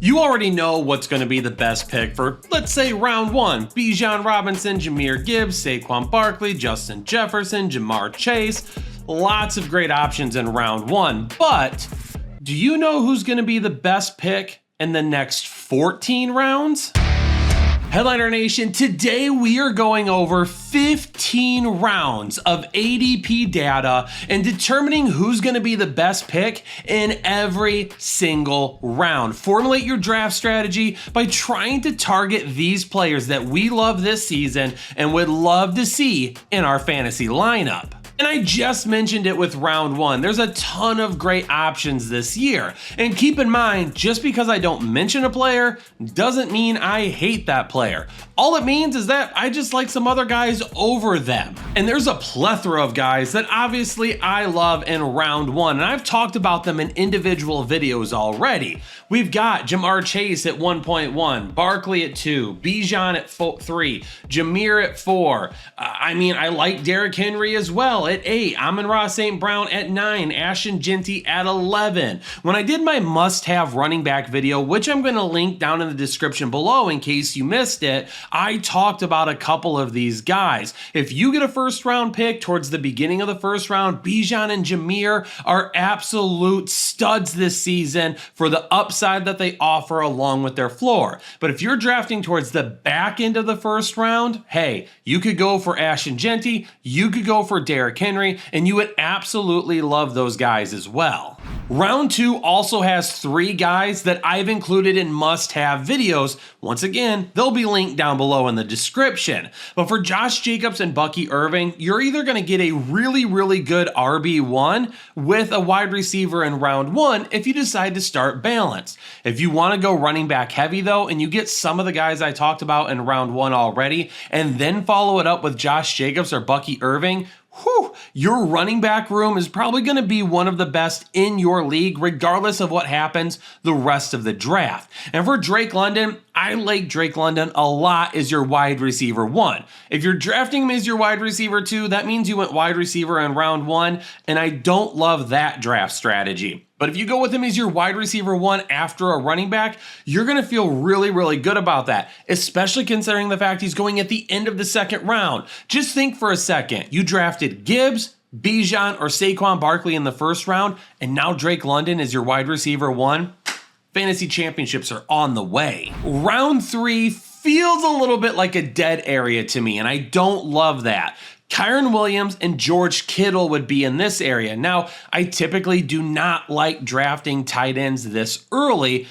You already know what's going to be the best pick for, let's say, round one. Bijan Robinson, Jahmyr Gibbs, Saquon Barkley, Justin Jefferson, Jamar Chase. Lots of great options in round one. But do you know who's going to be the best pick in the next 14 rounds? Headliner Nation, today we are going over 15 rounds of ADP data and determining who's going to be the best pick in every single round. Formulate your draft strategy by trying to target these players that we love this season and would love to see in our fantasy lineup. And I just mentioned it with round one. There's a ton of great options this year. And keep in mind, just because I don't mention a player doesn't mean I hate that player. All it means is that I just like some other guys over them. And there's a plethora of guys that obviously I love in round one. And I've talked about them in individual videos already. We've got Jamar Chase at 1.1, Barkley at 2, Bijan at 3, Jahmyr at 4. I like Derrick Henry as well at 8, Amon-Ra St. Brown at 9, Ashton Jeanty at 11. When I did my must-have running back video, which I'm going to link down in the description below in case you missed it, I talked about a couple of these guys. If you get a first-round pick towards the beginning of the first round, Bijan and Jahmyr are absolute studs this season for the upside that they offer along with their floor. But if you're drafting towards the back end of the first round, hey, you could go for Ashton Jeanty, you could go for Derrick Henry, and you would absolutely love those guys as well. Round two also has 3 guys that I've included in must-have videos. Once again, they'll be linked down below in the description. But for Josh Jacobs and Bucky Irving, you're either going to get a really good RB1 with a wide receiver in round one if you decide to start balanced. If you want to go running back heavy though, and you get some of the guys I talked about in round one already, and then follow it up with Josh Jacobs or Bucky Irving, your running back room is probably going to be one of the best in your league, regardless of what happens the rest of the draft. And for Drake London, I like Drake London a lot as your wide receiver 1. If you're drafting him as your wide receiver 2, that means you went wide receiver in round 1, and I don't love that draft strategy. But if you go with him as your wide receiver 1 after a running back, you're going to feel really good about that, especially considering the fact he's going at the end of the second round. Just think for a second. You drafted Gibbs, Bijan, or Saquon Barkley in the first round, and now Drake London is your wide receiver 1. Fantasy championships are on the way. Round 3 feels a little bit like a dead area to me, and I don't love that. Kyren Williams and George Kittle would be in this area. Now, I typically do not like drafting tight ends this early.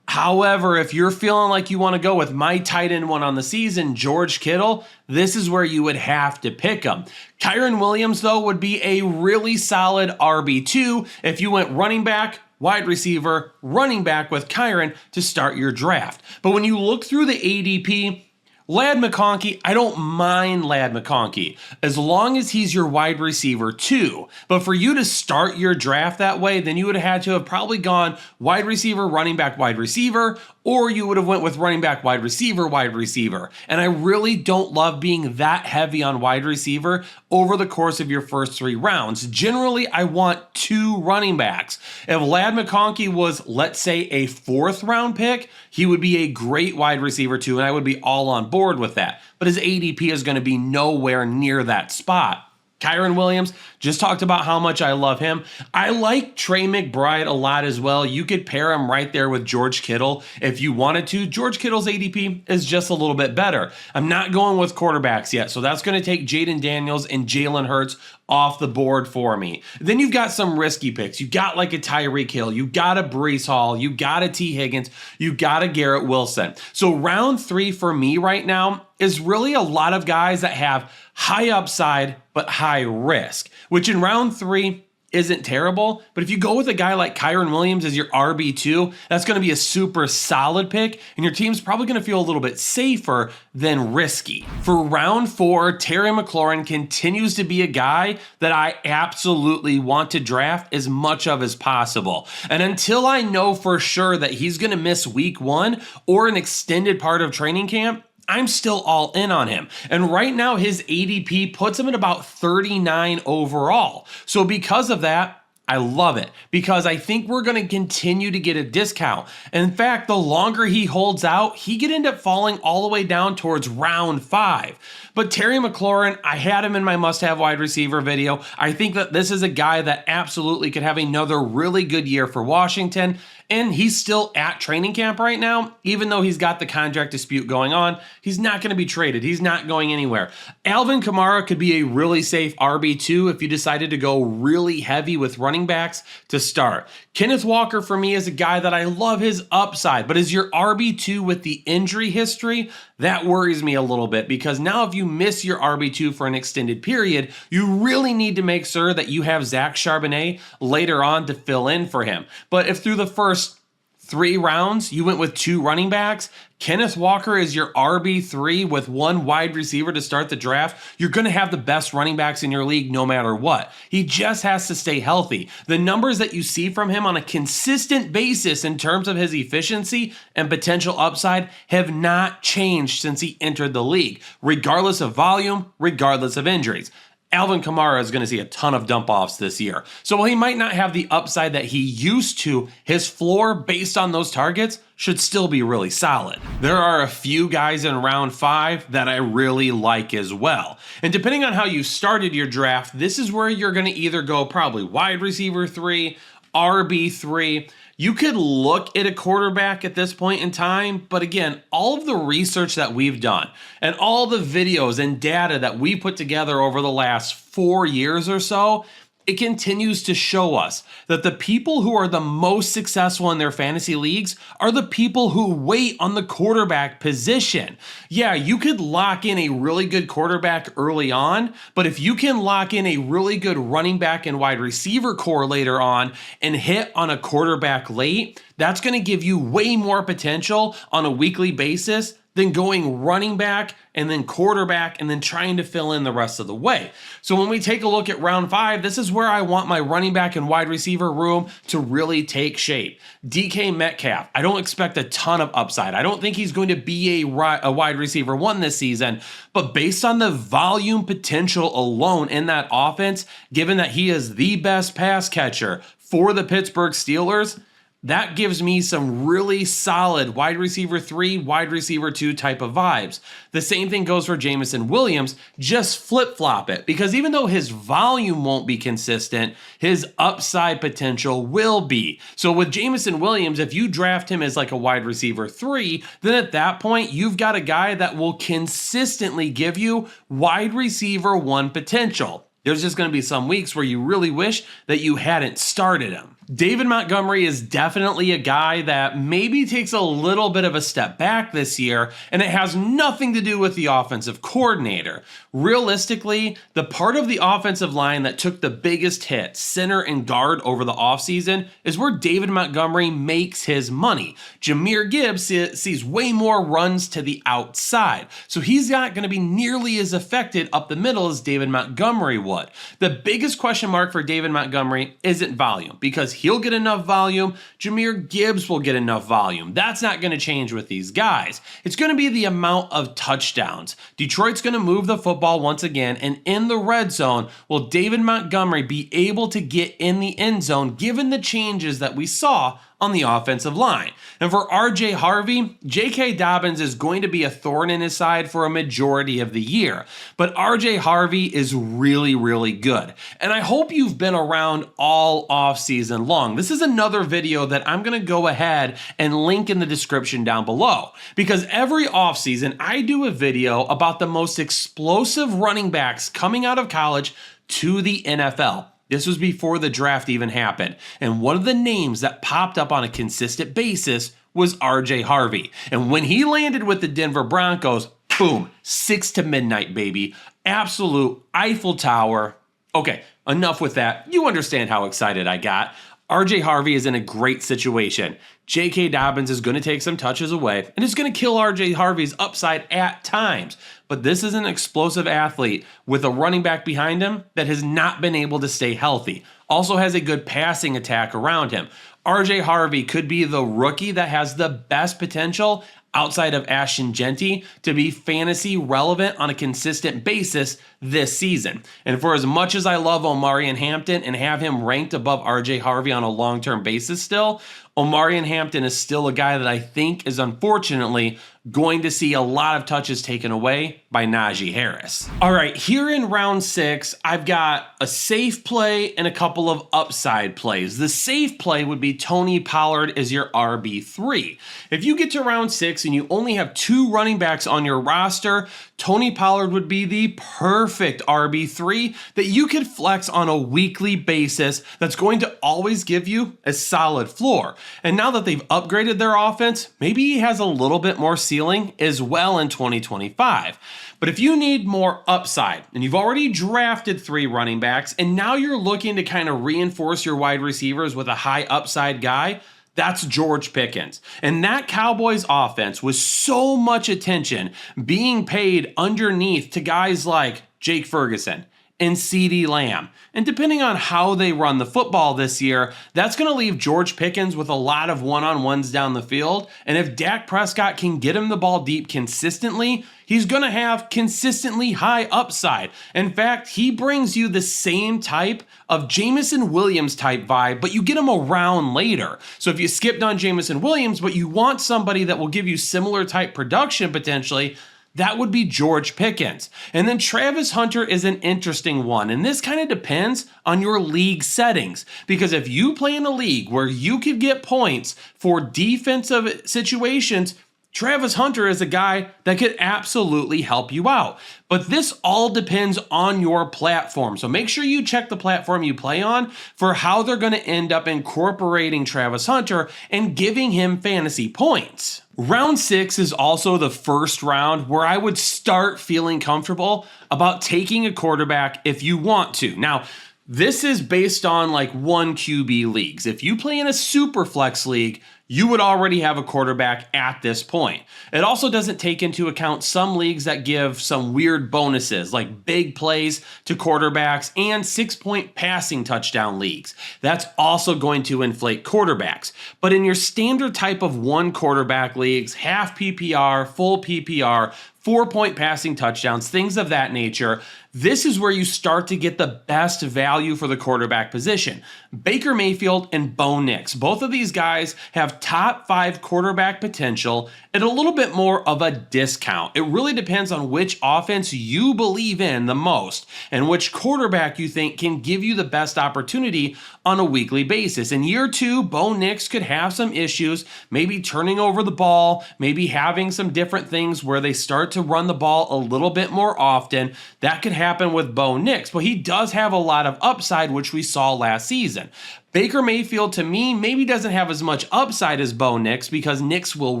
However, if you're feeling like you want to go with my tight end one on the season, George Kittle, this is where you would have to pick him. Kyren Williams, though, would be a really solid RB2 if you went running back, wide receiver, running back with Kyren to start your draft. But when you look through the ADP, Ladd McConkey, I don't mind Ladd McConkey as long as he's your wide receiver 2. But for you to start your draft that way, then you would have had to have probably gone wide receiver, running back, wide receiver, or you would have went with running back, wide receiver, wide receiver. And I really don't love being that heavy on wide receiver over the course of your first 3 rounds. Generally, I want 2 running backs. If Ladd McConkey was, let's say, a 4th round pick, he would be a great wide receiver 2, and I would be all on board with that. But his ADP is going to be nowhere near that spot. Kyren Williams, just talked about how much I love him. I like Trey McBride a lot as well. You could pair him right there with George Kittle if you wanted to. George Kittle's ADP is just a little bit better. I'm not going with quarterbacks yet, so that's going to take Jaden Daniels and Jalen Hurts off the board for me. Then you've got some risky picks. You got like a Tyreek Hill, you got a Breece Hall, you got a T. Higgins, you got a Garrett Wilson. So round 3 for me right now is really a lot of guys that have high upside but high risk, which in round 3 isn't terrible. But if you go with a guy like Kyren Williams as your RB2, that's going to be a super solid pick, and your team's probably going to feel a little bit safer than risky. For round 4, Terry McLaurin continues to be a guy that I absolutely want to draft as much of as possible. And until I know for sure that he's going to miss week 1 or an extended part of training camp, I'm still all in on him. And right now his ADP puts him at about 39 overall. So because of that, I love it because I think we're going to continue to get a discount. In fact, the longer he holds out, he could end up falling all the way down towards round 5. But Terry McLaurin, I had him in my must-have wide receiver video. I think that this is a guy that absolutely could have another really good year for Washington. And he's still at training camp right now, even though he's got the contract dispute going on. He's not going to be traded. He's not going anywhere. Alvin Kamara could be a really safe RB2 if you decided to go really heavy with running backs to start. Kenneth Walker for me is a guy that I love his upside, but as your RB2 with the injury history, that worries me a little bit because now if you miss your RB2 for an extended period, you really need to make sure that you have Zach Charbonnet later on to fill in for him. But if through the first 3 rounds you went with 2 running backs, Kenneth Walker is your RB3 with 1 wide receiver to start the draft, you're going to have the best running backs in your league no matter what. He just has to stay healthy. The numbers that you see from him on a consistent basis in terms of his efficiency and potential upside have not changed since he entered the league, regardless of volume, regardless of injuries. Alvin Kamara is going to see a ton of dump-offs this year. So while he might not have the upside that he used to, his floor based on those targets should still be really solid. There are a few guys in round 5 that I really like as well. And depending on how you started your draft, this is where you're going to either go probably wide receiver 3, RB3. You could look at a quarterback at this point in time, but again, all of the research that we've done and all the videos and data that we put together over the last 4 years or so, it continues to show us that the people who are the most successful in their fantasy leagues are the people who wait on the quarterback position. Yeah, you could lock in a really good quarterback early on, but if you can lock in a really good running back and wide receiver core later on and hit on a quarterback late, that's going to give you way more potential on a weekly basis than going running back and then quarterback and then trying to fill in the rest of the way. So when we take a look at round 5, this is where I want my running back and wide receiver room to really take shape. DK Metcalf, I don't expect a ton of upside. I don't think he's going to be a wide receiver 1 this season, but based on the volume potential alone in that offense, given that he is the best pass catcher for the Pittsburgh Steelers, that gives me some really solid wide receiver 3, wide receiver 2 type of vibes. The same thing goes for Jameson Williams, just flip-flop it, because even though his volume won't be consistent, his upside potential will be. So with Jameson Williams, if you draft him as like a wide receiver 3, then at that point, you've got a guy that will consistently give you wide receiver 1 potential. There's just going to be some weeks where you really wish that you hadn't started him. David Montgomery is definitely a guy that maybe takes a little bit of a step back this year, and it has nothing to do with the offensive coordinator. Realistically, the part of the offensive line that took the biggest hit, center and guard over the offseason, is where David Montgomery makes his money. Jahmyr Gibbs sees way more runs to the outside, so he's not going to be nearly as affected up the middle as David Montgomery would. The biggest question mark for David Montgomery isn't volume, because he'll get enough volume. Jahmyr Gibbs will get enough volume. That's not going to change with these guys. It's going to be the amount of touchdowns. Detroit's going to move the football once again, and in the red zone, will David Montgomery be able to get in the end zone given the changes that we saw on the offensive line? And for RJ Harvey, J.K. Dobbins is going to be a thorn in his side for a majority of the year. But RJ Harvey is really, really good. And I hope you've been around all offseason long. This is another video that I'm going to go ahead and link in the description down below. Because every offseason, I do a video about the most explosive running backs coming out of college to the NFL. This was before the draft even happened. And one of the names that popped up on a consistent basis was RJ Harvey. And when he landed with the Denver Broncos, boom, 6 to midnight, baby. Absolute Eiffel Tower. Okay, enough with that. You understand how excited I got. RJ Harvey is in a great situation. J.K. Dobbins is going to take some touches away, and it's going to kill RJ Harvey's upside at times. But this is an explosive athlete with a running back behind him that has not been able to stay healthy. Also has a good passing attack around him. RJ Harvey could be the rookie that has the best potential outside of Ashton Genty to be fantasy relevant on a consistent basis this season. And for as much as I love Omarion Hampton and have him ranked above RJ Harvey on a long-term basis still, Omarion Hampton is still a guy that I think is unfortunately going to see a lot of touches taken away by Najee Harris. All right, here in round 6, I've got a safe play and a couple of upside plays. The safe play would be Tony Pollard as your RB3. If you get to round 6 and you only have 2 running backs on your roster, Tony Pollard would be the perfect RB3 that you could flex on a weekly basis that's going to always give you a solid floor. And now that they've upgraded their offense, maybe he has a little bit more ceiling as well in 2025. But if you need more upside and you've already drafted 3 running backs and now you're looking to kind of reinforce your wide receivers with a high upside guy, that's George Pickens. And that Cowboys offense with so much attention being paid underneath to guys like Jake Ferguson and CeeDee Lamb. And depending on how they run the football this year, that's going to leave George Pickens with a lot of one-on-ones down the field. And if Dak Prescott can get him the ball deep consistently, he's going to have consistently high upside. In fact, he brings you the same type of Jameson Williams type vibe, but you get him around later. So if you skipped on Jameson Williams, but you want somebody that will give you similar type production potentially, that would be George Pickens. And then Travis Hunter is an interesting one. And this kind of depends on your league settings. Because if you play in a league where you could get points for defensive situations, Travis Hunter is a guy that could absolutely help you out. But this all depends on your platform. So make sure you check the platform you play on for how they're going to end up incorporating Travis Hunter and giving him fantasy points. Round 6 is also the first round where I would start feeling comfortable about taking a quarterback if you want to. Now, this is based on like 1 QB leagues. If you play in a super flex league, you would already have a quarterback at this point. It also doesn't take into account some leagues that give some weird bonuses like big plays to quarterbacks and 6-point passing touchdown leagues. That's also going to inflate quarterbacks. But in your standard type of 1 quarterback leagues, half PPR, full PPR, 4-point passing touchdowns, things of that nature, this is where you start to get the best value for the quarterback position. Baker Mayfield and Bo Nix, both of these guys have top 5 quarterback potential at a little bit more of a discount. It really depends on which offense you believe in the most and which quarterback you think can give you the best opportunity on a weekly basis. In year 2, Bo Nix could have some issues, maybe turning over the ball, maybe having some different things where they start to run the ball a little bit more often. That could happen with Bo Nix, but he does have a lot of upside, which we saw last season. Baker Mayfield, to me, maybe doesn't have as much upside as Bo Nix because Nix will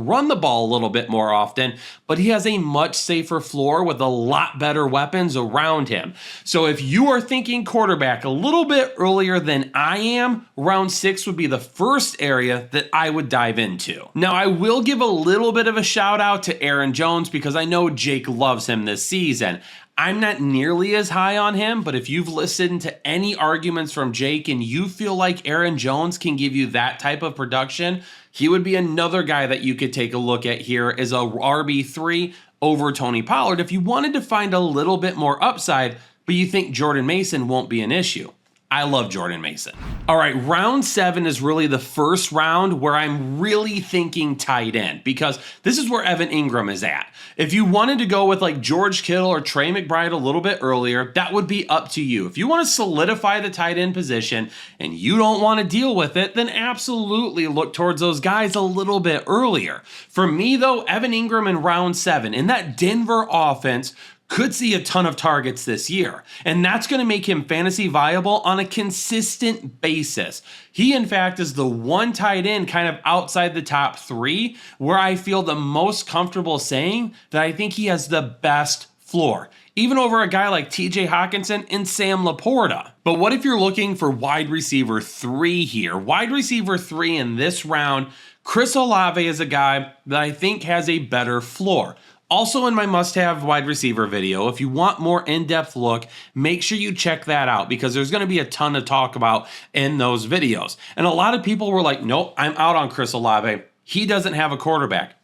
run the ball a little bit more often, but he has a much safer floor with a lot better weapons around him. So if you are thinking quarterback a little bit earlier than I am, round 6 would be the first area that I would dive into. Now, I will give a little bit of a shout out to Aaron Jones because I know Jake loves him this season. I'm not nearly as high on him, but if you've listened to any arguments from Jake and you feel like Aaron Jones can give you that type of production, he would be another guy that you could take a look at here as a RB3 over Tony Pollard if you wanted to find a little bit more upside, but you think Jordan Mason won't be an issue. I love Jordan Mason. All right, round 7 is really the first round where I'm really thinking tight end because this is where Evan Ingram is at. If you wanted to go with like George Kittle or Trey McBride a little bit earlier, that would be up to you. If you want to solidify the tight end position and you don't want to deal with it, then absolutely look towards those guys a little bit earlier. For me though, Evan Ingram in round 7 in that Denver offense could see a ton of targets this year, and that's going to make him fantasy viable on a consistent basis. He, in fact, is the one tight end kind of outside the top 3 where I feel the most comfortable saying that I think he has the best floor, even over a guy like TJ Hawkinson and Sam Laporta. But what if you're looking for wide receiver 3 here? Wide receiver 3 in this round, Chris Olave is a guy that I think has a better floor. Also in my must-have wide receiver video, if you want more in-depth look, make sure you check that out because there's going to be a ton to talk about in those videos. And a lot of people were like, nope, I'm out on Chris Olave. He doesn't have a quarterback.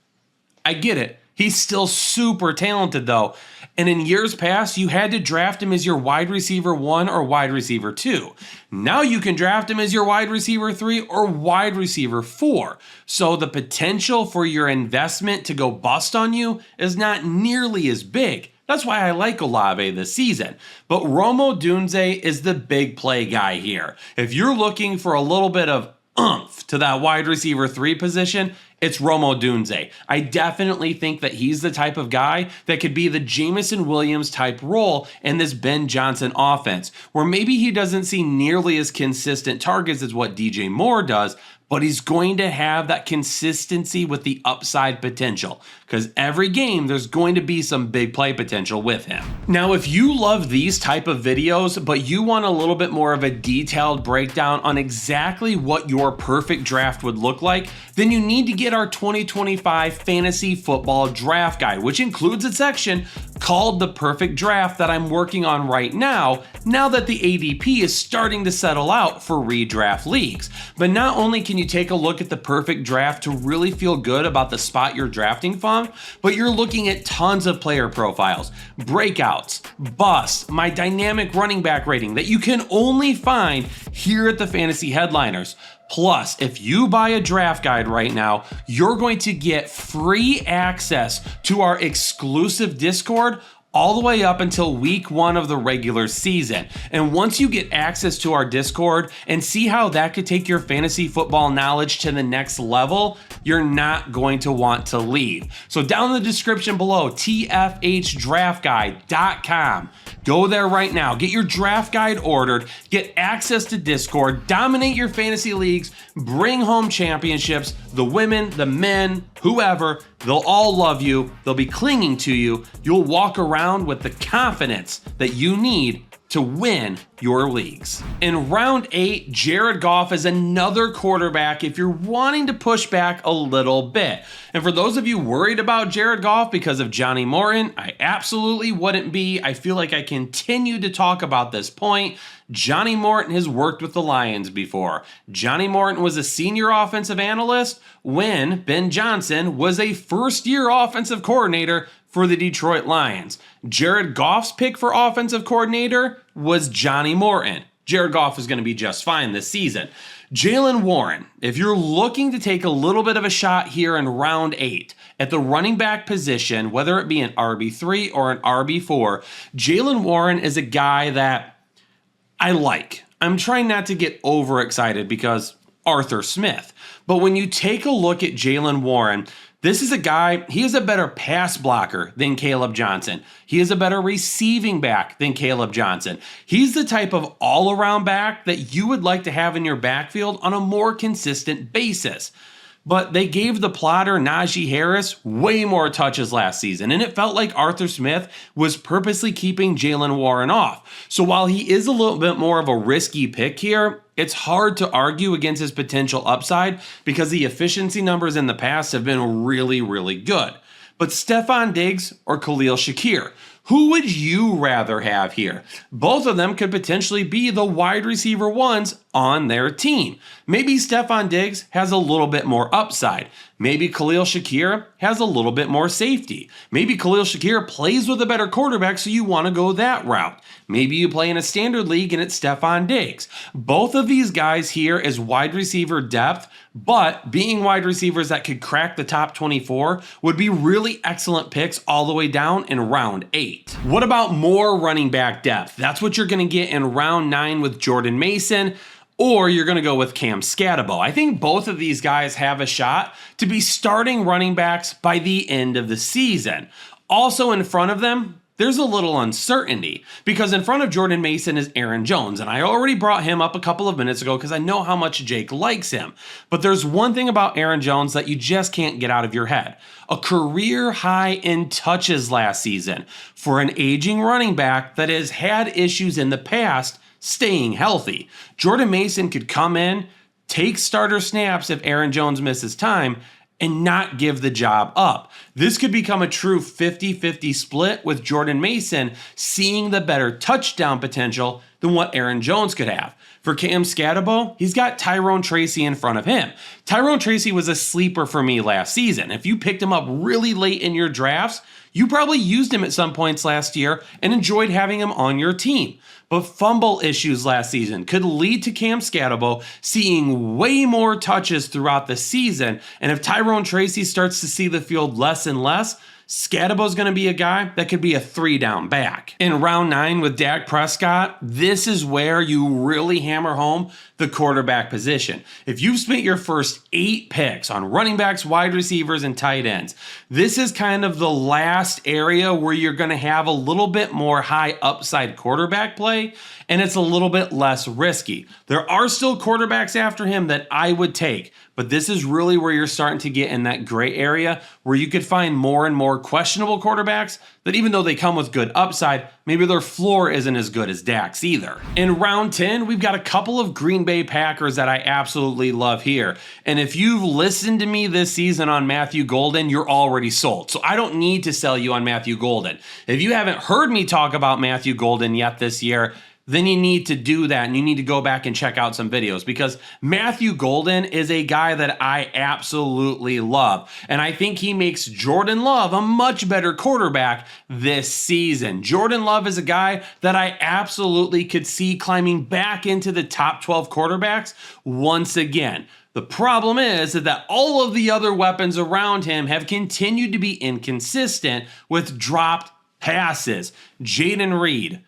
I get it. He's still super talented though. And in years past, you had to draft him as your wide receiver 1 or wide receiver 2. Now you can draft him as your wide receiver 3 or wide receiver 4. So the potential for your investment to go bust on you is not nearly as big. That's why I like Olave this season. But Rome Odunze is the big play guy here. If you're looking for a little bit of oomph to that wide receiver 3 position, it's Rome Odunze. I definitely think that he's the type of guy that could be the Jameson Williams type role in this Ben Johnson offense, where maybe he doesn't see nearly as consistent targets as what DJ Moore does, but he's going to have that consistency with the upside potential, because every game there's going to be some big play potential with him. Now, if you love these type of videos, but you want a little bit more of a detailed breakdown on exactly what your perfect draft would look like, then you need to get our 2025 Fantasy Football Draft Guide, which includes a section called The Perfect Draft that I'm working on right now that the ADP is starting to settle out for redraft leagues. But not only can you take a look at the perfect draft to really feel good about the spot you're drafting from, but you're looking at tons of player profiles, breakouts, busts, my dynamic running back rating that you can only find here at the Fantasy Headliners. Plus, if you buy a draft guide right now, you're going to get free access to our exclusive Discord all the way up until week 1 of the regular season. And once you get access to our Discord and see how that could take your fantasy football knowledge to the next level, you're not going to want to leave. So down in the description below, tfhdraftguide.com. Go there right now, get your draft guide ordered, get access to Discord, dominate your fantasy leagues, bring home championships. The women, the men, whoever, they'll all love you. They'll be clinging to you. You'll walk around with the confidence that you need to win your leagues. In round 8, Jared Goff is another quarterback if you're wanting to push back a little bit. And for those of you worried about Jared Goff because of Johnny Morton, I absolutely wouldn't be. I feel like I continue to talk about this point. Johnny Morton has worked with the Lions before. Johnny Morton was a senior offensive analyst when Ben Johnson was a first-year offensive coordinator for the Detroit Lions. Jared Goff's pick for offensive coordinator was Johnny Morton. Jared Goff is going to be just fine this season. Jaylen Warren, if you're looking to take a little bit of a shot here in round 8 at the running back position, whether it be an RB3 or an RB4, Jaylen Warren is a guy that I like. I'm trying not to get overexcited because Arthur Smith. But when you take a look at Jaylen Warren, this is a guy, he is a better pass blocker than Caleb Johnson. He is a better receiving back than Caleb Johnson. He's the type of all-around back that you would like to have in your backfield on a more consistent basis. But they gave the plotter Najee Harris way more touches last season, and it felt like Arthur Smith was purposely keeping Jaylen Warren off. So while he is a little bit more of a risky pick here, it's hard to argue against his potential upside because the efficiency numbers in the past have been really, really good. But Stephon Diggs or Khalil Shakir, who would you rather have here? Both of them could potentially be the wide receiver 1s on their team. Maybe Stephon Diggs has a little bit more upside. Maybe Khalil Shakir has a little bit more safety. Maybe Khalil Shakir plays with a better quarterback, so you want to go that route. Maybe you play in a standard league and it's Stephon Diggs. Both of these guys here is wide receiver depth, but being wide receivers that could crack the top 24 would be really excellent picks all the way down in round 8. What about more running back depth? That's what you're going to get in round 9 with Jordan Mason, or you're going to go with Cam Scatabo. I think both of these guys have a shot to be starting running backs by the end of the season. Also in front of them, there's a little uncertainty because in front of Jordan Mason is Aaron Jones, and I already brought him up a couple of minutes ago because I know how much Jake likes him. But there's one thing about Aaron Jones that you just can't get out of your head. A career high in touches last season for an aging running back that has had issues in the past staying healthy. Jordan Mason could come in, take starter snaps if Aaron Jones misses time, and not give the job up. This could become a true 50-50 split with Jordan Mason seeing the better touchdown potential than what Aaron Jones could have. For Cam Scatabo, he's got Tyrone Tracy in front of him. Tyrone Tracy was a sleeper for me last season. If you picked him up really late in your drafts, you probably used him at some points last year and enjoyed having him on your team. But fumble issues last season could lead to Cam Scatterbo seeing way more touches throughout the season. And if Tyrone Tracy starts to see the field less and less, Scatterbo's going to be a guy that could be a 3-down back. In round 9 with Dak Prescott, this is where you really hammer home the quarterback position. If you've spent your first 8 picks on running backs, wide receivers, and tight ends, this is kind of the last area where you're going to have a little bit more high upside quarterback play, and it's a little bit less risky. There are still quarterbacks after him that I would take, but this is really where you're starting to get in that gray area where you could find more and more questionable quarterbacks that even though they come with good upside, maybe their floor isn't as good as Dak's either. In round 10, we've got a couple of Green Bay Packers that I absolutely love here. And if you've listened to me this season on Matthew Golden, you're already sold. So I don't need to sell you on Matthew Golden. If you haven't heard me talk about Matthew Golden yet this year, then you need to do that and you need to go back and check out some videos because Matthew Golden is a guy that I absolutely love. And I think he makes Jordan Love a much better quarterback this season. Jordan Love is a guy that I absolutely could see climbing back into the top 12 quarterbacks once again. The problem is that all of the other weapons around him have continued to be inconsistent with dropped passes. Jayden Reed,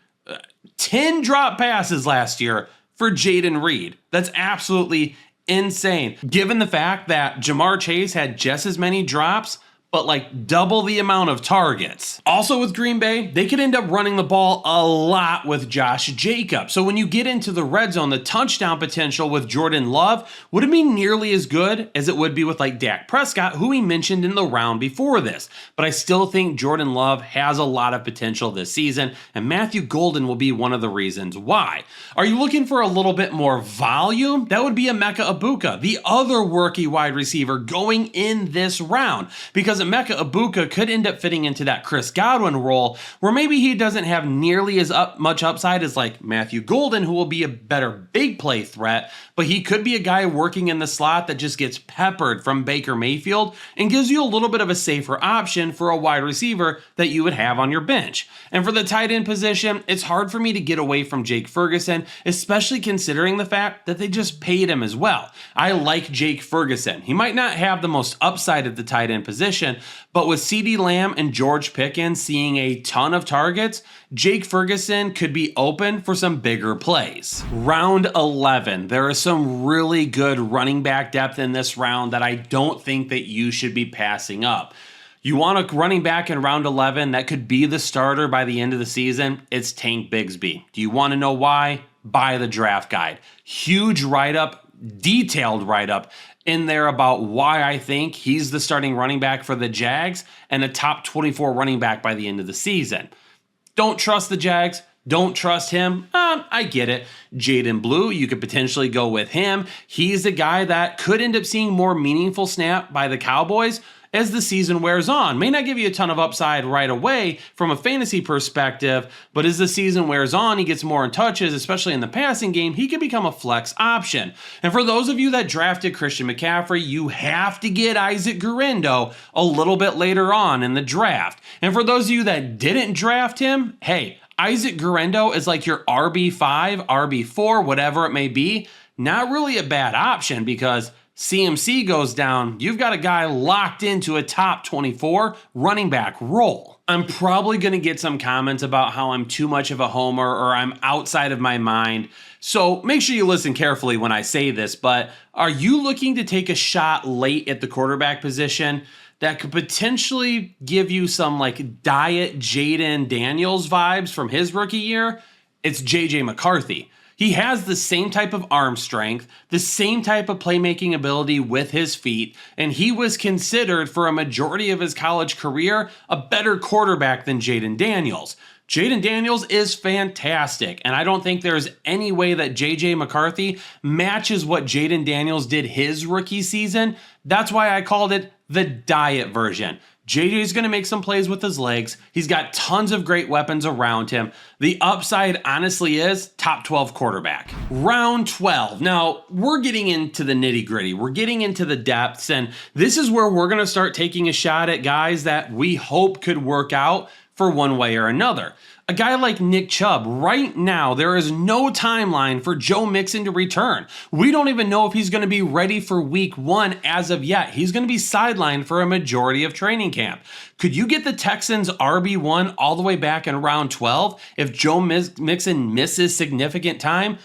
10 drop passes last year for Jayden Reed. That's absolutely insane. Given the fact that Jamar Chase had just as many drops, but like double the amount of targets. Also with Green Bay, they could end up running the ball a lot with Josh Jacobs. So when you get into the red zone, the touchdown potential with Jordan Love wouldn't be nearly as good as it would be with like Dak Prescott, who we mentioned in the round before this. But I still think Jordan Love has a lot of potential this season, and Matthew Golden will be one of the reasons why. Are you looking for a little bit more volume? That would be Emeka Egbuka, the other rookie wide receiver going in this round, because Emeka Egbuka could end up fitting into that Chris Godwin role where maybe he doesn't have nearly as much upside as like Matthew Golden, who will be a better big play threat, but he could be a guy working in the slot that just gets peppered from Baker Mayfield and gives you a little bit of a safer option for a wide receiver that you would have on your bench. And for the tight end position, it's hard for me to get away from Jake Ferguson, especially considering the fact that they just paid him as well. I like Jake Ferguson. He might not have the most upside at the tight end position, but with CeeDee Lamb and George Pickens seeing a ton of targets, Jake Ferguson could be open for some bigger plays. Round 11, there is some really good running back depth in this round that I don't think that you should be passing up. You want a running back in round 11 that could be the starter by the end of the season? It's Tank Bigsby. Do you want to know why? Buy the draft guide. Huge write-up, detailed write-up in there about why I think he's the starting running back for the Jags and a top 24 running back by the end of the season. Don't trust the Jags. Don't trust him. I get it. Jaden Blue, you could potentially go with him. He's a guy that could end up seeing more meaningful snap by the Cowboys as the season wears on. May not give you a ton of upside right away from a fantasy perspective, but as the season wears on, he gets more in touches, especially in the passing game, he could become a flex option. And for those of you that drafted Christian McCaffrey, you have to get Isaac Guerendo a little bit later on in the draft. And for those of you that didn't draft him, hey, Isaac Guerendo is like your RB5, RB4, whatever it may be. Not really a bad option because CMC goes down, you've got a guy locked into a top 24 running back role. I'm probably going to get some comments about how I'm too much of a homer or I'm outside of my mind. So make sure you listen carefully when I say this, but are you looking to take a shot late at the quarterback position that could potentially give you some like diet Jaden Daniels vibes from his rookie year? It's JJ McCarthy. He has the same type of arm strength, the same type of playmaking ability with his feet, and he was considered for a majority of his college career a better quarterback than Jaden Daniels. Jaden Daniels is fantastic, and I don't think there's any way that JJ McCarthy matches what Jaden Daniels did his rookie season. That's why I called it the diet version. JJ's going to make some plays with his legs. He's got tons of great weapons around him. The upside honestly is top 12 quarterback. Round 12. Now, we're getting into the nitty gritty. We're getting into the depths, and this is where we're going to start taking a shot at guys that we hope could work out for one way or another. A guy like Nick Chubb, right now, there is no timeline for Joe Mixon to return. We don't even know if he's going to be ready for week 1 as of yet. He's going to be sidelined for a majority of training camp. Could you get the Texans RB1 all the way back in round 12 if Joe Mixon misses significant time?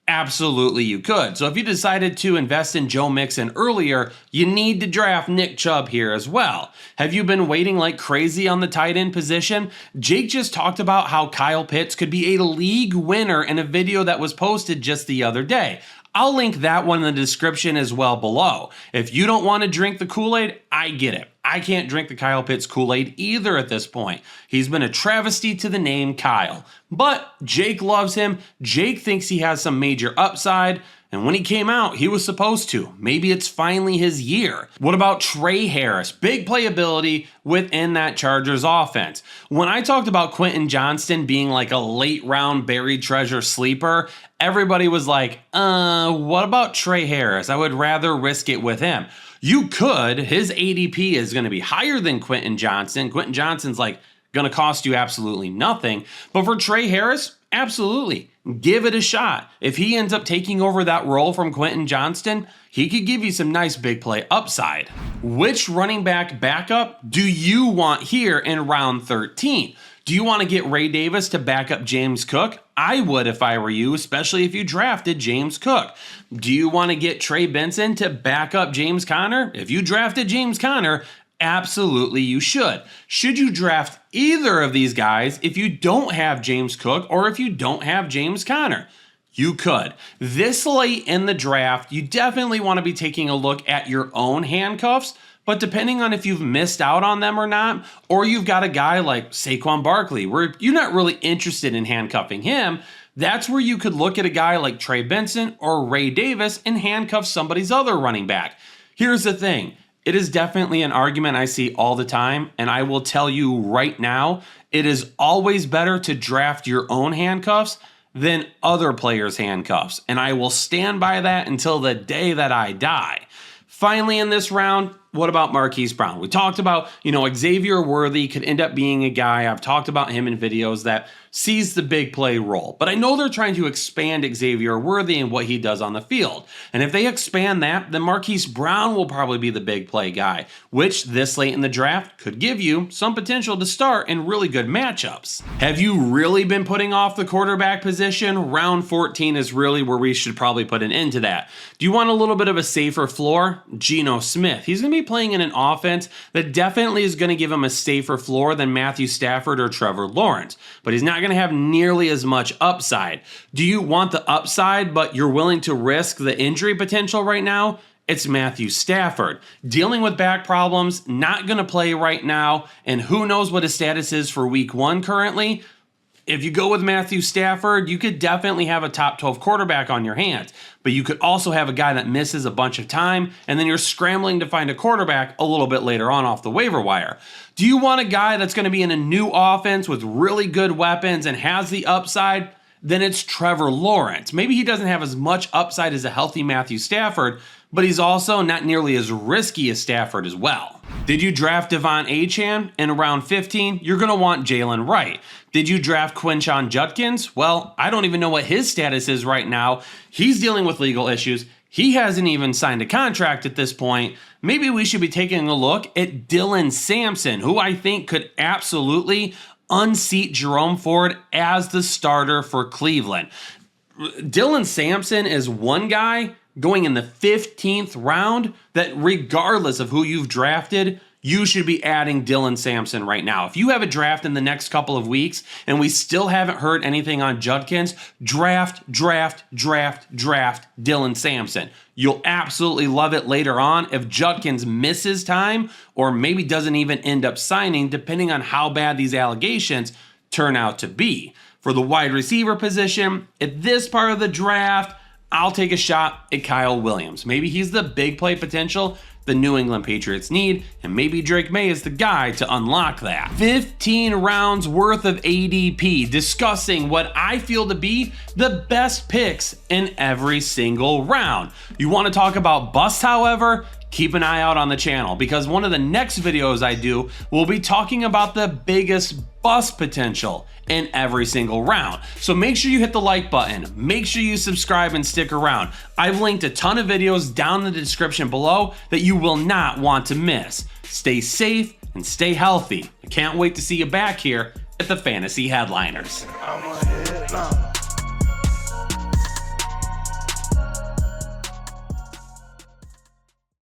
Absolutely you could. So if you decided to invest in Joe Mixon earlier, you need to draft Nick Chubb here as well. Have you been waiting like crazy on the tight end position? Jake just talked about how Kyle Pitts could be a league winner in a video that was posted just the other day. I'll link that one in the description as well below. If you don't want to drink the Kool-Aid, I get it. I can't drink the Kyle Pitts Kool-Aid either at this point. He's been a travesty to the name Kyle. But Jake loves him. Jake thinks he has some major upside. And when he came out, he was supposed to. Maybe it's finally his year. What about Trey Harris? Big playability within that Chargers offense. When I talked about Quentin Johnston being like a late round buried treasure sleeper, everybody was like, what about Trey Harris? I would rather risk it with him. You could. His ADP is going to be higher than Quentin Johnston. Quentin Johnston's like going to cost you absolutely nothing. But for Trey Harris, absolutely. Give it a shot. If he ends up taking over that role from Quentin Johnston, he could give you some nice big play upside. Which running back backup do you want here in round 13? Do you want to get Ray Davis to back up James Cook? I would if I were you, especially if you drafted James Cook. Do you want to get Trey Benson to back up James Conner? If you drafted James Conner, absolutely you should. Should you draft either of these guys if you don't have James Cook or if you don't have James Conner? You could. This late in the draft, you definitely want to be taking a look at your own handcuffs, but depending on if you've missed out on them or not, or you've got a guy like Saquon Barkley where you're not really interested in handcuffing him, that's where you could look at a guy like Trey Benson or Ray Davis and handcuff somebody's other running back. Here's the thing. It is definitely an argument I see all the time, and I will tell you right now, it is always better to draft your own handcuffs than other players' handcuffs, and I will stand by that until the day that I die. Finally, in this round, what about Marquise Brown? We talked about, Xavier Worthy could end up being a guy. I've talked about him in videos that sees the big play role. But I know they're trying to expand Xavier Worthy and what he does on the field. And if they expand that, then Marquise Brown will probably be the big play guy, which this late in the draft could give you some potential to start in really good matchups. Have you really been putting off the quarterback position? Round 14 is really where we should probably put an end to that. Do you want a little bit of a safer floor? Geno Smith. He's going to be playing in an offense that definitely is going to give him a safer floor than Matthew Stafford or Trevor Lawrence, but he's not going to have nearly as much upside. Do you want the upside, but you're willing to risk the injury potential right now? It's Matthew Stafford. Dealing with back problems, not going to play right now, and who knows what his status is for week 1 currently. If you go with Matthew Stafford, you could definitely have a top 12 quarterback on your hands, but you could also have a guy that misses a bunch of time, and then you're scrambling to find a quarterback a little bit later on off the waiver wire. Do you want a guy that's going to be in a new offense with really good weapons and has the upside? Then it's Trevor Lawrence. Maybe he doesn't have as much upside as a healthy Matthew Stafford, but he's also not nearly as risky as Stafford as well. Did you draft Devon Achane in round 15? You're going to want Jalen Wright. Did you draft Quinshon Judkins? Well, I don't even know what his status is right now. He's dealing with legal issues. He hasn't even signed a contract at this point. Maybe we should be taking a look at Dylan Sampson, who I think could absolutely unseat Jerome Ford as the starter for Cleveland. Dylan Sampson is one guy going in the 15th round that regardless of who you've drafted, you should be adding Dylan Sampson right now. If you have a draft in the next couple of weeks and we still haven't heard anything on Judkins, draft Dylan Sampson. You'll absolutely love it later on if Judkins misses time or maybe doesn't even end up signing, depending on how bad these allegations turn out to be. For the wide receiver position, at this part of the draft, I'll take a shot at Kyle Williams. Maybe he's the big play potential the New England Patriots need, and maybe Drake May is the guy to unlock that. 15 rounds worth of ADP, discussing what I feel to be the best picks in every single round. You want to talk about bust, however? Keep an eye out on the channel, because one of the next videos I do will be talking about the biggest bust potential in every single round. So make sure you hit the like button, make sure you subscribe and stick around. I've linked a ton of videos down in the description below that you will not want to miss. Stay safe and stay healthy. I can't wait to see you back here at the Fantasy Headliners.